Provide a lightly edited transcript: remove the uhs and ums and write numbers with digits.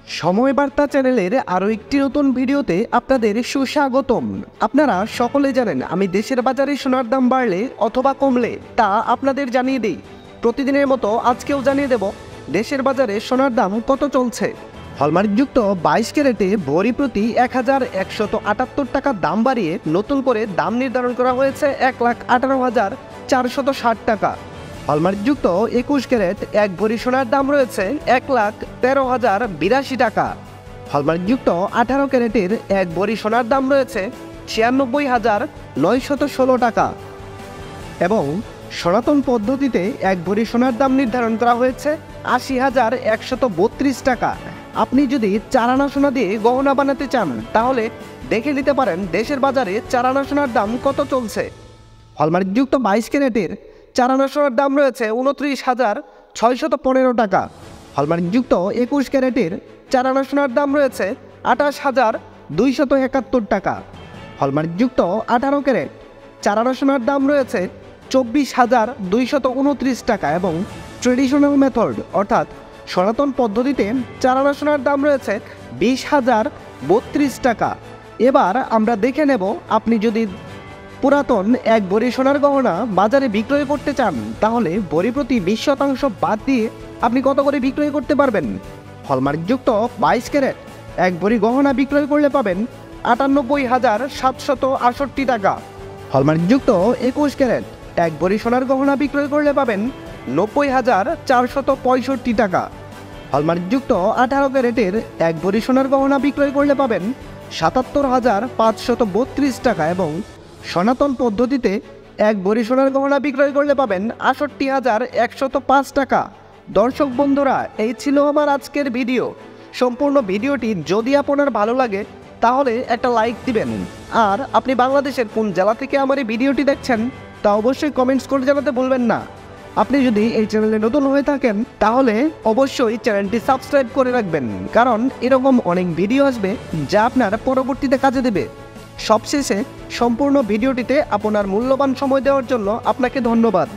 সময় বার্তা চ্যানেলের আরও একটি নতুন ভিডিওতে আপনাদের সুস্বাগতম। আপনারা সকলে জানেন আমি দেশের বাজারে সোনার দাম বাড়লে অথবা কমলে তা আপনাদের জানিয়ে দিই। প্রতিদিনের মতো আজকেও জানিয়ে দেব দেশের বাজারে সোনার দাম কত চলছে। হলমার্কযুক্ত 22 ক্যারেটে ভরি প্রতি 1178 টাকা দাম বাড়িয়ে নতুন করে দাম নির্ধারণ করা হয়েছে 1,18,460 টাকা। হলমার্কযুক্ত 21 ক্যারেট এক ভরি সোনার দাম রয়েছে 1,13,082 টাকা। হলমার্কযুক্ত 18 ক্যারেটের এক ভরি সোনার দাম রয়েছে 96,916 টাকা এবং সনাতন পদ্ধতিতে এক ভরি সোনার দাম নির্ধারণ করা হয়েছে 80,132 টাকা। আপনি যদি 4 আনা সোনা দিয়ে গহনা বানাতে চান তাহলে দেখে নিতে পারেন দেশের বাজারে 4 আনা সোনার দাম কত চলছে। হলমার্কযুক্ত 22 ক্যারেটের 4 আনা সোনার দাম রয়েছে 29,615 টাকা। হলমার্কযুক্ত 21 ক্যারেটের 4 আনা সোনার দাম রয়েছে 28,271 টাকা। হলমার্কযুক্ত 18 ক্যারেট 4 আনা সোনার দাম রয়েছে 24,229 টাকা এবং ট্রেডিশনাল মেথড অর্থাৎ সনাতন পদ্ধতিতে 4 আনা সোনার দাম রয়েছে 20,032 টাকা। এবার আমরা দেখে নেব আপনি যদি পুরাতন এক ভরি সোনার গহনা বাজারে বিক্রয় করতে চান তাহলে ভরি প্রতি 20% বাদ দিয়ে আপনি কত করে বিক্রয় করতে পারবেন। হলমার্কযুক্ত 22 ক্যারেট এক ভরি গহনা বিক্রয় করলে পাবেন 98,768 টাকা। হলমার্কযুক্ত 21 ক্যারেট এক ভরি সোনার গহনা বিক্রয় করলে পাবেন 90,465 টাকা। হলমার্কযুক্ত 18 ক্যারেটের এক ভরি সোনার গহনা বিক্রয় করলে পাবেন 77,532 টাকা এবং সনাতন পদ্ধতিতে এক ভরি সোনার গহনা বিক্রয় করলে পাবেন 68,105 টাকা। দর্শক বন্ধুরা, এই ছিল আমার আজকের ভিডিও। সম্পূর্ণ ভিডিওটি যদি আপনার ভালো লাগে তাহলে একটা লাইক দিবেন। আর আপনি বাংলাদেশের কোন জেলা থেকে আমার এই ভিডিওটি দেখছেন তা অবশ্যই কমেন্টস করে জানাতে ভুলবেন না। আপনি যদি এই চ্যানেলে নতুন হয়ে থাকেন তাহলে অবশ্যই চ্যানেলটি সাবস্ক্রাইব করে রাখবেন, কারণ এরকম অনেক ভিডিও আসবে যা আপনার পরবর্তীতে কাজে দেবে। সবশেষে সম্পূর্ণ ভিডিওটিতে আপনার মূল্যবান সময় দেওয়ার জন্য আপনাকে ধন্যবাদ।